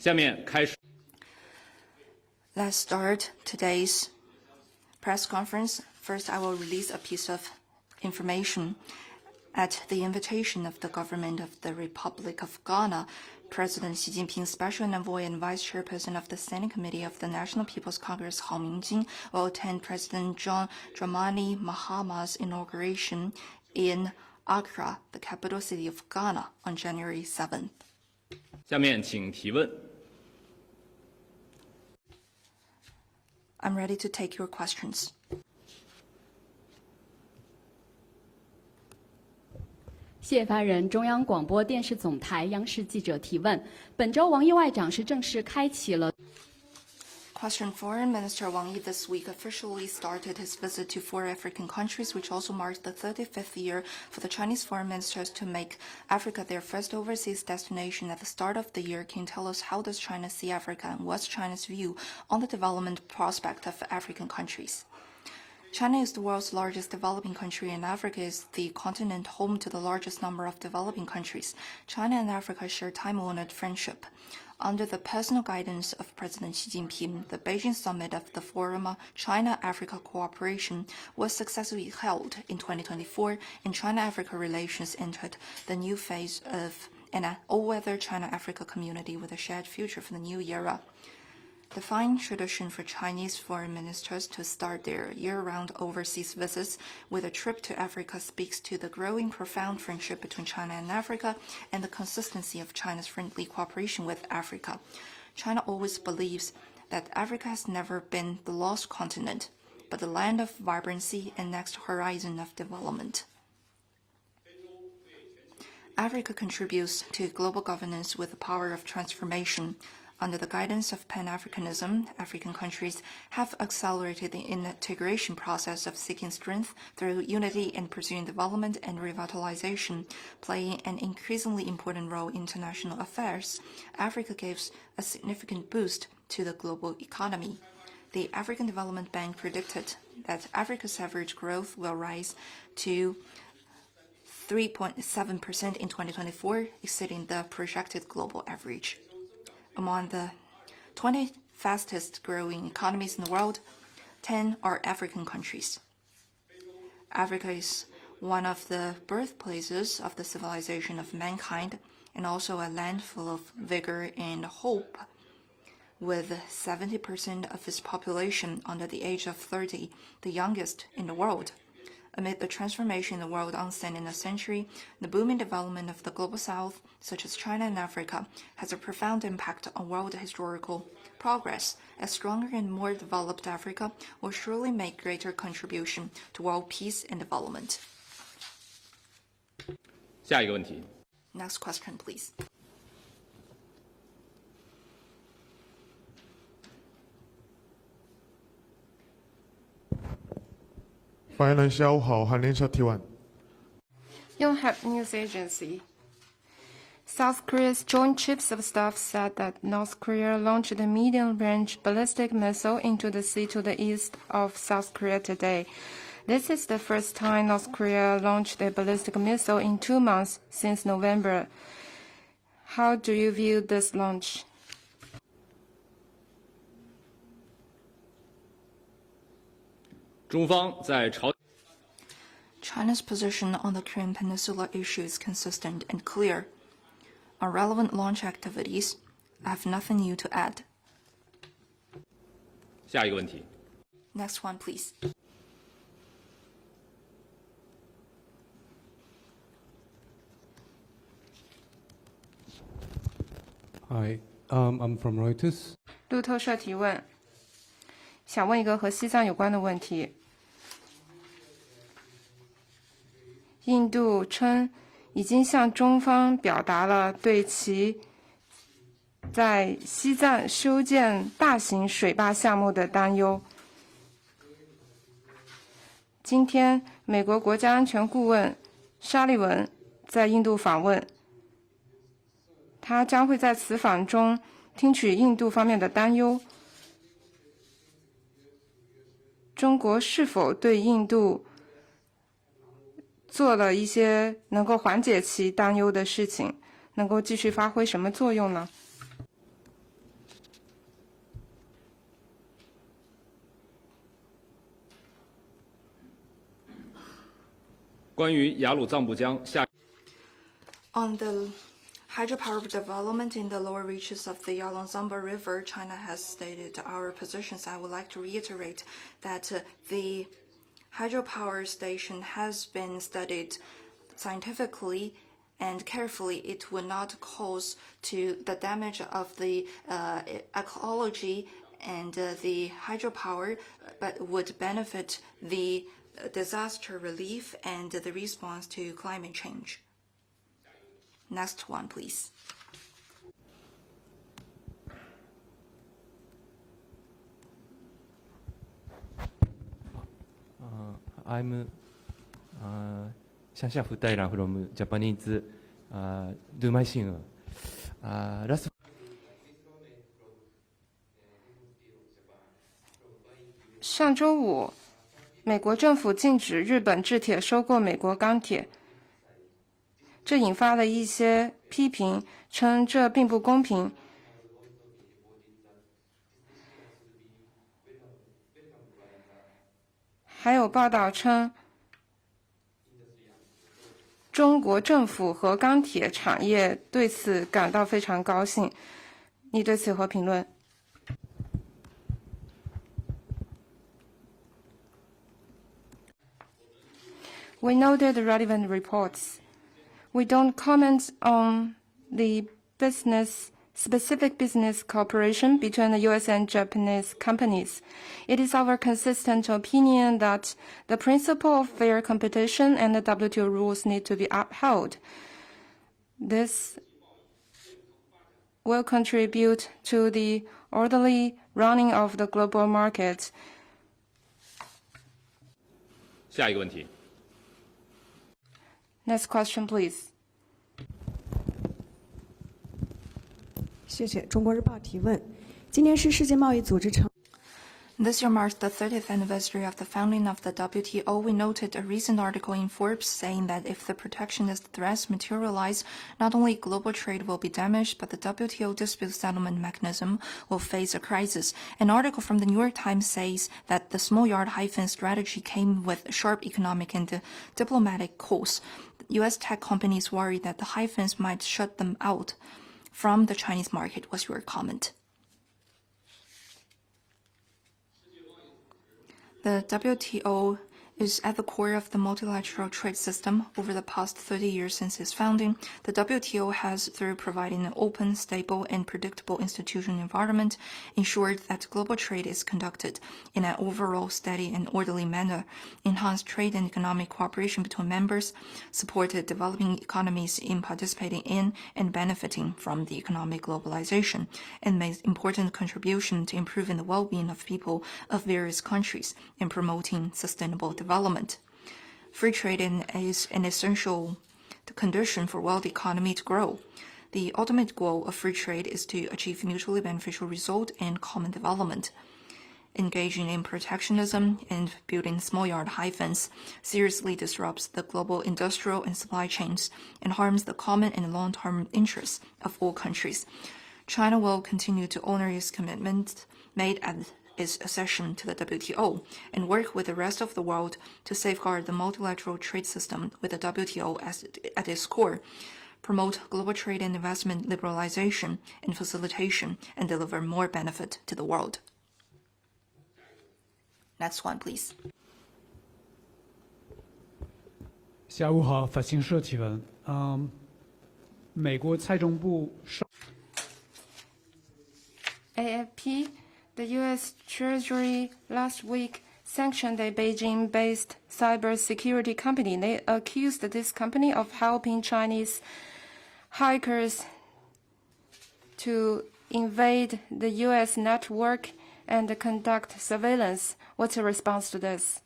下面开始。Let's start today's press conference. First, I will release a piece of information. At the invitation of the government of the Republic of Ghana, President Xi Jinping, Special Envoy and Vice Chairperson of the Standing Committee of the National People's Congress, Hao Mingjing, will attend President John Dramani Mahama's inauguration in Accra, the capital city of Ghana, on January 7th. 下面请提问。I'm ready to take your questions. 谢发人，中央广播电视总台央视记者提问：本周王毅外长是正式开启了。Question: Foreign Minister Wang Yi this week officially started his visit to 4 African countries, which also marks the 35th year for the Chinese foreign ministers to make Africa their first overseas destination. At the start of the year, can you tell us how does China see Africa and what's China's view on the development prospect of African countries? China is the world's largest developing country, and Africa is the continent home to the largest number of developing countries. China and Africa share time-honored friendship. Under the personal guidance of President Xi Jinping, the Beijing summit of the Forum on China-Africa Cooperation was successfully held in 2024, and China-Africa relations entered the new phase of an all-weather China-Africa community with a shared future for the new era. The fine tradition for Chinese foreign ministers to start their year-round overseas visits with a trip to Africa speaks to the growing profound friendship between China and Africa and the consistency of China's friendly cooperation with Africa. China always believes that Africa has never been the lost continent, but the land of vibrancy and next horizon of development. Africa contributes to global governance with the power of transformation. Under the guidance of Pan-Africanism, African countries have accelerated the integration process of seeking strength through unity and pursuing development and revitalization, playing an increasingly important role in international affairs. Africa gives a significant boost to the global economy. The African Development Bank predicted that Africa's average growth will rise to 3.7% in 2024, exceeding the projected global average. Among the 20 fastest growing economies in the world, 10 are African countries. Africa is one of the birthplaces of the civilization of mankind and also a land full of vigor and hope. With 70% of its population under the age of 30, the youngest in the world. Amid the transformation in the world onset in a century, the booming development of the global south, such as China and Africa, has a profound impact on world historical progress. A stronger and more developed Africa will surely make greater contribution to world peace and development. 下一个问题。 Next question, please. Financial 好，韩连社提问。 Yonhap News Agency. South Korea's Joint Chiefs of Staff said that North Korea launched a medium-range ballistic missile into the sea to the east of South Korea today. This is the first time North Korea launched a ballistic missile in 2 months since November. How do you view this launch? China's position on the Korean Peninsula issue is consistent and clear. On relevant launch activities, I have nothing new to add. 下一个问题。 Next one, please. Hi, I'm from Reuters. 路透社提问，想问一个和西藏有关的问题。印度称已经向中方表达了对其在西藏修建大型水坝项目的担忧。今天，美国国家安全顾问沙利文在印度访问，他将会在此访中听取印度方面的担忧。中国是否对印度做了一些能够缓解其担忧的事情，能够继续发挥什么作用呢？关于雅鲁藏布江下 On the hydropower development in the lower reaches of the Yalong-Zamba River, China has stated our positions. I would like to reiterate that the hydropower station has been studied scientifically and carefully. It would not cause to the damage of the ecology and the hydropower, but would benefit the disaster relief and the response to climate change. Next one, please. I'm 乡下福大人 from Japanese 無綫新聞 last 上周五，美国政府禁止日本制铁收购美国钢铁，这引发了一些批评，称这并不公平。还有报道称，中国政府和钢铁产业对此感到非常高兴。你对此有何评论？ We noted the relevant reports. We don't comment on the specific business cooperation between the U.S. and Japanese companies. It is our consistent opinion that the principle of fair competition and the WTO rules need to be upheld. This will contribute to the orderly running of the global market. 下一个问题。 Next question, please. 谢谢。中国日报提问：今年是世界贸易组织成。 This year marks the 30th anniversary of the founding of the WTO. We noted a recent article in Forbes saying that if the protectionist threats materialize, not only global trade will be damaged, but the WTO dispute settlement mechanism will face a crisis. An article from the New York Times says that the small yard hyphen strategy came with sharp economic and diplomatic costs. U.S. tech companies worry that the hyphens might shut them out from the Chinese market. What's your comment? The WTO is at the core of the multilateral trade system. Over the past 30 years since its founding, the WTO has, through providing an open, stable, and predictable institutional environment, ensured that global trade is conducted in an overall steady and orderly manner, enhanced trade and economic cooperation between members, supported developing economies in participating in and benefiting from the economic globalization, and made important contribution to improving the well-being of people of various countries and promoting sustainable development. Free trade is an essential condition for world economy to grow. The ultimate goal of free trade is to achieve mutually beneficial result and common development. Engaging in protectionism and building small yard hyphens seriously disrupts the global industrial and supply chains and harms the common and long-term interests of all countries. China will continue to honor its commitment made at its accession to the WTO and work with the rest of the world to safeguard the multilateral trade system with the WTO at its core, promote global trade and investment liberalization and facilitation, and deliver more benefit to the world. Next one, please. 下午好，法新社提问。美国财政部上 AFP, the U.S. Treasury last week sanctioned a Beijing-based cybersecurity company. They accused this company of helping Chinese hackers to invade the U.S. network and conduct surveillance. What's your response to this?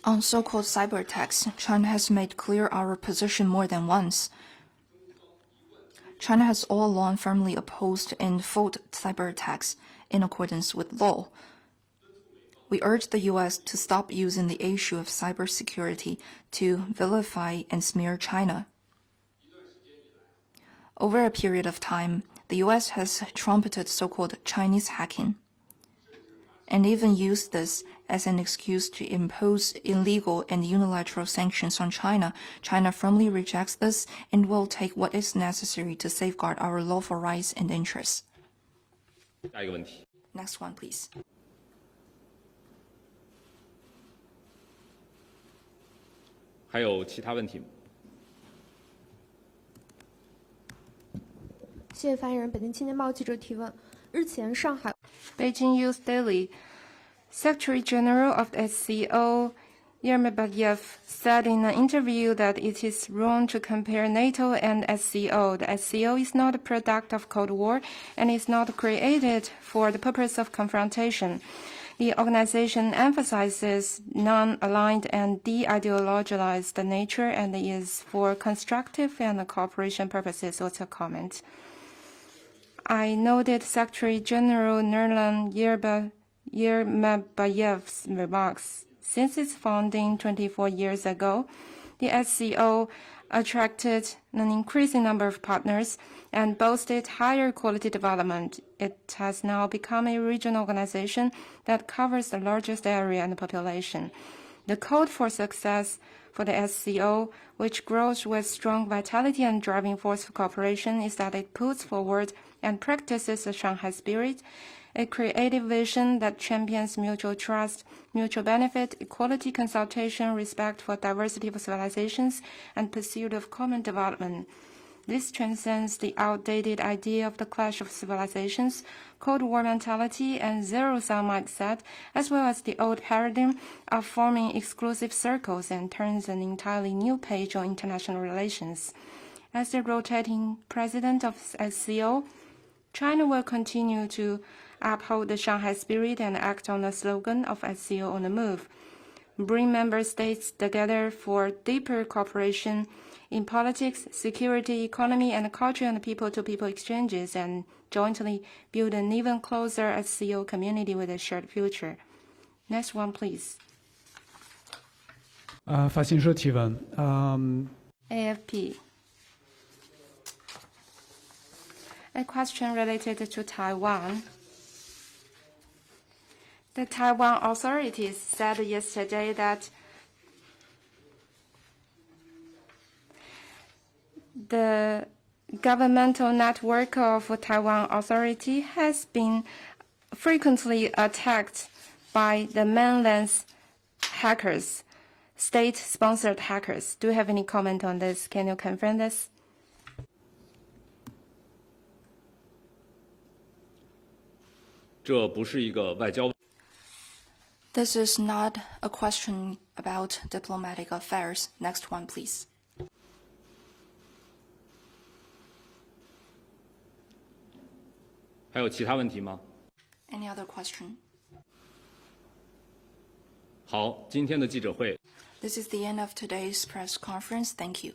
On so-called cyberattacks, China has made clear our position more than once. China has all along firmly opposed and fought cyberattacks in accordance with law. We urge the U.S. to stop using the issue of cybersecurity to vilify and smear China. Over a period of time, The US has trumpeted so-called Chinese hacking and even used this as an excuse to impose illegal and unilateral sanctions on China. China firmly rejects this and will take what is necessary to safeguard our lawful rights and interests. 下一个问题。 Next one, please. 还有其他问题吗？谢谢发言人。北京青年报记者提问：日前，上海 Beijing Youth Daily, Secretary General of SCO Yermebayev said in an interview that it is wrong to compare NATO and SCO. The SCO is not a product of Cold War and is not created for the purpose of confrontation. The organization emphasizes non-aligned and de-ideologized nature and is for constructive and cooperation purposes. What's your comment? I noted Secretary General Nurlan Yermebayev's remarks. Since its founding 24 years ago, the SCO attracted an increasing number of partners and boasted higher quality development. It has now become a regional organization that covers the largest area and population. The code for success for the SCO, which grows with strong vitality and driving force for cooperation, is that it puts forward and practices the Shanghai spirit, a creative vision that champions mutual trust, mutual benefit, equality, consultation, respect for diversity of civilizations, and pursuit of common development. This transcends the outdated idea of the clash of civilizations, Cold War mentality, and zero-sum mindset, as well as the old paradigm of forming exclusive circles, and turns an entirely new page on international relations. As the rotating president of SCO, China will continue to uphold the Shanghai spirit and act on the slogan of SCO on the move. Bring member states together for deeper cooperation in politics, security, economy, and culture and people-to-people exchanges, and jointly build an even closer SCO community with a shared future. Next one, please. 法新社提问。AFP. A question related to Taiwan. The Taiwan authorities said yesterday that the governmental network of Taiwan Authority has been frequently attacked by the mainland's hackers, state-sponsored hackers. Do you have any comment on this? Can you confirm this? 这不是一个外交。 This is not a question about diplomatic affairs. Next one, please. 还有其他问题吗？ Any other question? 好，今天的记者会。 This is the end of today's press conference. Thank you.